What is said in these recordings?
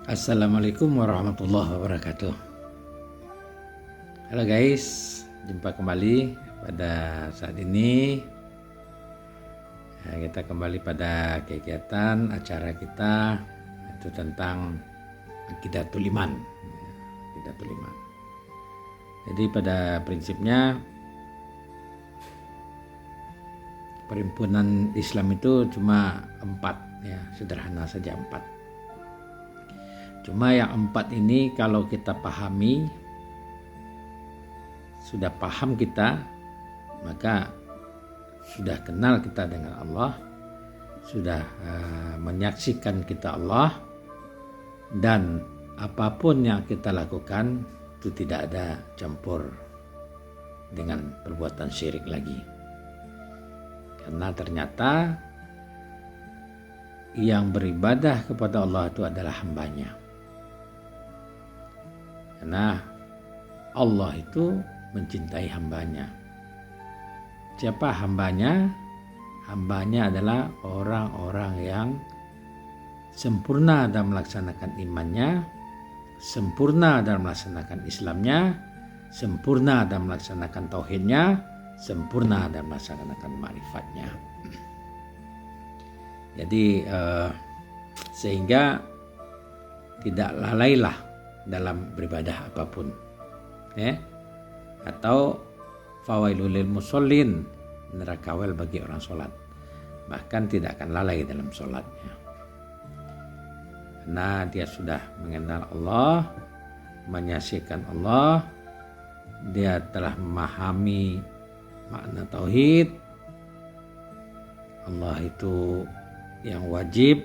Assalamualaikum warahmatullahi wabarakatuh. Halo guys, jumpa kembali pada saat ini. Kita kembali pada kegiatan acara kita itu tentang Aqidatul Iman. Aqidatul Iman. Jadi pada prinsipnya perhimpunan Islam itu cuma 4 ya, sederhana saja 4. Cuma yang 4 ini kalau kita pahami, sudah paham kita, maka sudah kenal kita dengan Allah, sudah menyaksikan kita Allah, dan apapun yang kita lakukan itu tidak ada campur dengan perbuatan syirik lagi. Karena ternyata yang beribadah kepada Allah itu adalah hambanya. Karena Allah itu mencintai hambanya. Siapa hambanya? Hambanya adalah orang-orang yang sempurna dalam melaksanakan imannya, sempurna dalam melaksanakan Islamnya, sempurna dalam melaksanakan tauhidnya, sempurna dalam melaksanakan ma'rifatnya. Jadi sehingga tidak lalailah dalam beribadah apapun, ya. Atau fawailul lil musallin, neraka wel bagi orang sholat, bahkan tidak akan lalai dalam sholatnya, karena dia sudah mengenal Allah, menyaksikan Allah, dia telah memahami makna tauhid. Allah itu yang wajib,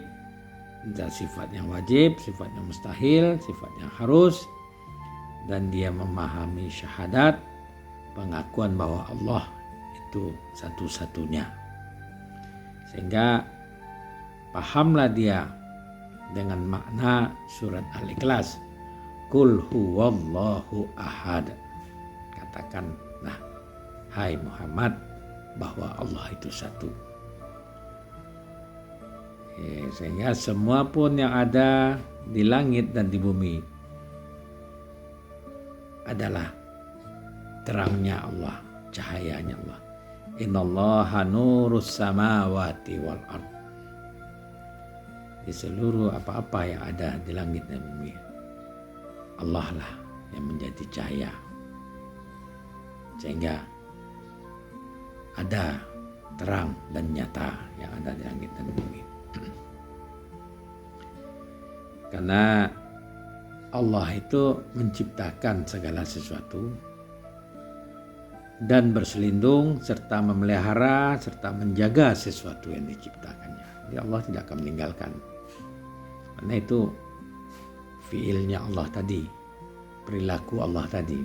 dan sifat yang wajib, sifat yang mustahil, sifat yang harus, dan dia memahami syahadat, pengakuan bahwa Allah itu satu-satunya. Sehingga pahamlah dia dengan makna surat Al-Ikhlas, Qul huwallahu ahad. Katakanlah, hai Muhammad, bahwa Allah itu satu. Sehingga semua pun yang ada di langit dan di bumi adalah terangnya Allah, cahayanya Allah. Innallaha nurus samawati wal ard. Di seluruh apa-apa yang ada di langit dan bumi, Allah lah yang menjadi cahaya, sehingga ada terang dan nyata yang ada di langit dan bumi. Karena Allah itu menciptakan segala sesuatu dan berselindung serta memelihara serta menjaga sesuatu yang diciptakannya. Jadi Allah tidak akan meninggalkan. Karena itu fiilnya Allah tadi, perilaku Allah tadi,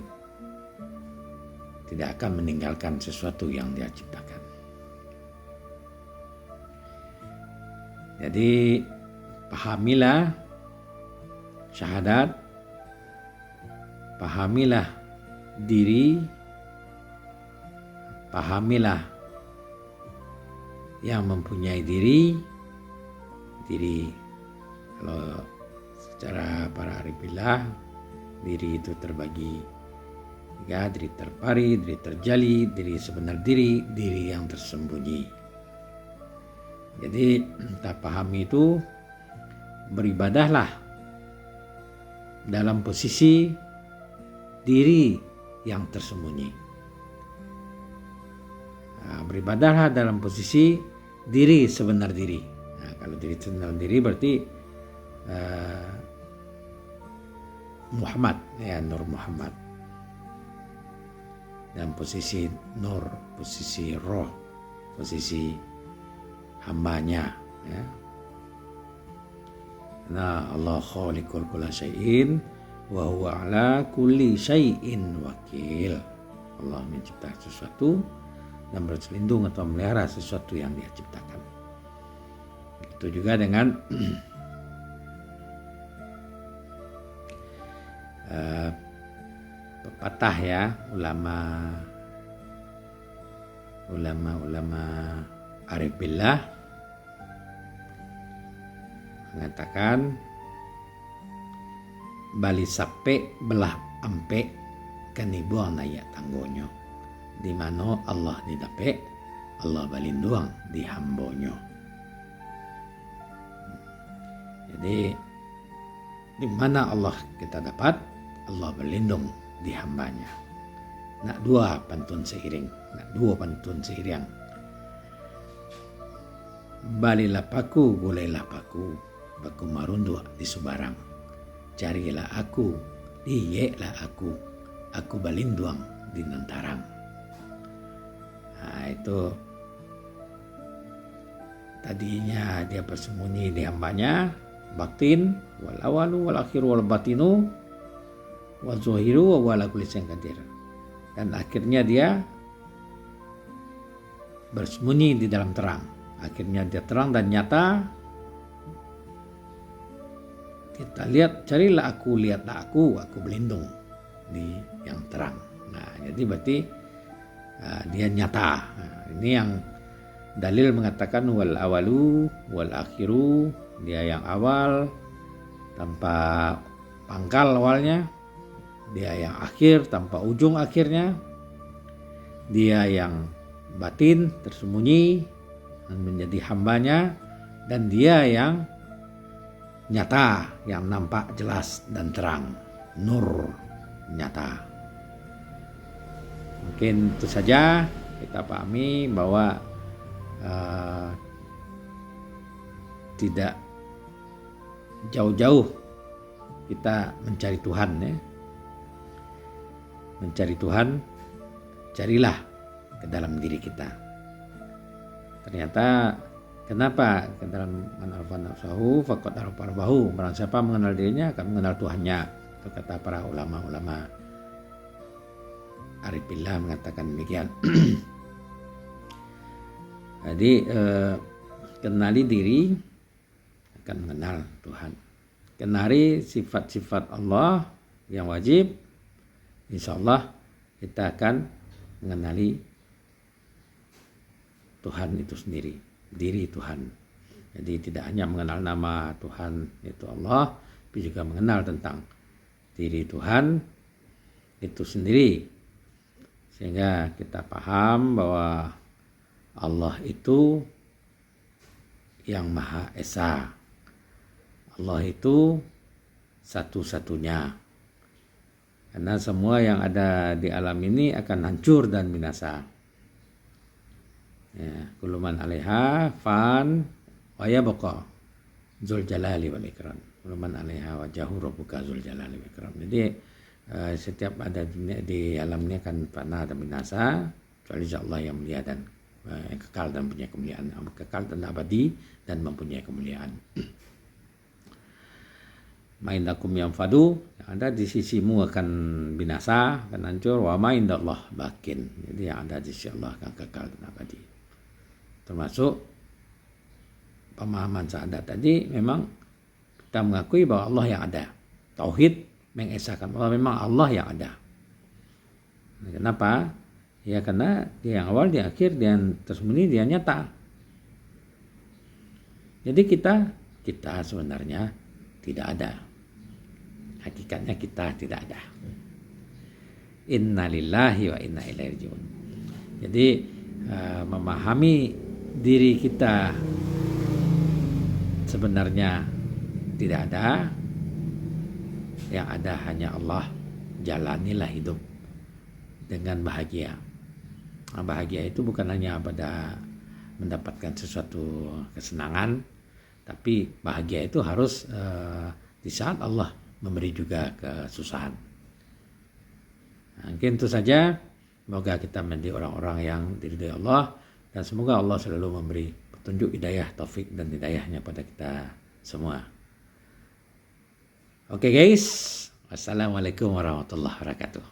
tidak akan meninggalkan sesuatu yang dia ciptakan. Jadi pahamilah syahadat, pahamilah diri, pahamilah yang mempunyai diri kalau secara para arifillah, diri itu terbagi tiga: diri terpari, diri terjali, diri sebenar diri, diri yang tersembunyi. Jadi kita pahami itu, beribadahlah dalam posisi diri yang tersembunyi. Beribadahlah dalam posisi diri sebenar diri. Kalau diri sebenar diri berarti Muhammad, ya, Nur Muhammad. Dalam posisi nur, posisi roh, posisi hambanya, ya. Nah, Allah khaliqul kulla syai'in wa huwa ala kulli syai'in wakil. Allah mencipta sesuatu dan berselindung atau memelihara sesuatu yang dia ciptakan. Itu juga dengan pepatah, ya, ulama arif billah mengatakan bali sape belah ampe kanibuang na ya tanggonyo. Di mana Allah didape, Allah balinduang di hambonyo. Jadi di mana Allah kita dapat, Allah berlindung di hambanya. Nak dua pantun seiring, Balilah paku, gulailah paku, baku marundu di Subarang. Carilah aku, diyeklah aku balinduang di Nantarang. Nah, itu tadinya dia bersembunyi di hambanya, batin, wal awalu wal akhiru wal batinu wal zuhiru wa wala kulli syai'in qadir. Dan akhirnya dia bersembunyi di dalam terang. Akhirnya dia terang dan nyata. Kita lihat, carilah aku, lihatlah aku berlindung di yang terang. Nah, jadi berarti dia nyata. Nah, ini yang dalil mengatakan wal awalu wal akhiru, dia yang awal tanpa pangkal awalnya, dia yang akhir tanpa ujung akhirnya, dia yang batin tersembunyi dan menjadi hambanya, dan dia yang nyata, yang nampak jelas dan terang, nur nyata. Mungkin itu saja kita pahami bahwa tidak jauh-jauh kita mencari Tuhan ya. Mencari Tuhan, carilah ke dalam diri kita. Ternyata kenapa ke dalam manarfan nafsahu faqad arafahu, barang siapa mengenal dirinya akan mengenal Tuhannya. Itu kata para ulama-ulama arifillah mengatakan demikian. Jadi kenali diri akan mengenal Tuhan. Kenali sifat-sifat Allah yang wajib, insya Allah kita akan mengenali Tuhan itu sendiri, diri Tuhan. Jadi tidak hanya mengenal nama Tuhan itu Allah, tapi juga mengenal tentang diri Tuhan itu sendiri. Sehingga kita paham bahwa Allah itu yang Maha Esa. Allah itu satu-satunya. Karena semua yang ada di alam ini akan hancur dan binasa. Ya, kuluman alaiha fan wa yabqa dzul jalali wal ikram. Kuluman alaiha wajhu rabbuka dzul jalali wal ikram. Jadi setiap ada di alam ini akan fana dan binasa, kecuali Allah yang mulia dan kekal dan punya kemuliaan, kekal dan abadi dan mempunyai kemuliaan. Maindakum yang fadu, yang ada di sisimu akan binasa, akan hancur. Wa maindallah bakin, jadi yang ada di sisi Allah akan kekal dan abadi. Termasuk pemahaman syahadat tadi, memang kita mengakui bahwa Allah yang ada. Tauhid mengesahkan bahwa memang Allah yang ada. Kenapa? Ya karena dia yang awal, dia akhir, dia yang tersembunyi, dia nyata. Jadi kita sebenarnya tidak ada. Hakikatnya kita tidak ada. Inna lillahi wa inna ilaihi raji'un. Jadi memahami diri kita sebenarnya tidak ada. Yang ada hanya Allah. Jalanilah hidup dengan bahagia. Nah, bahagia itu bukan hanya pada mendapatkan sesuatu kesenangan, tapi bahagia itu harus di saat Allah memberi juga kesusahan. Nah, mungkin itu saja. Semoga kita menjadi orang-orang yang diridhai Allah, dan semoga Allah selalu memberi petunjuk, hidayah, taufik dan hidayahnya pada kita semua. Oke guys, wassalamualaikum warahmatullahi wabarakatuh.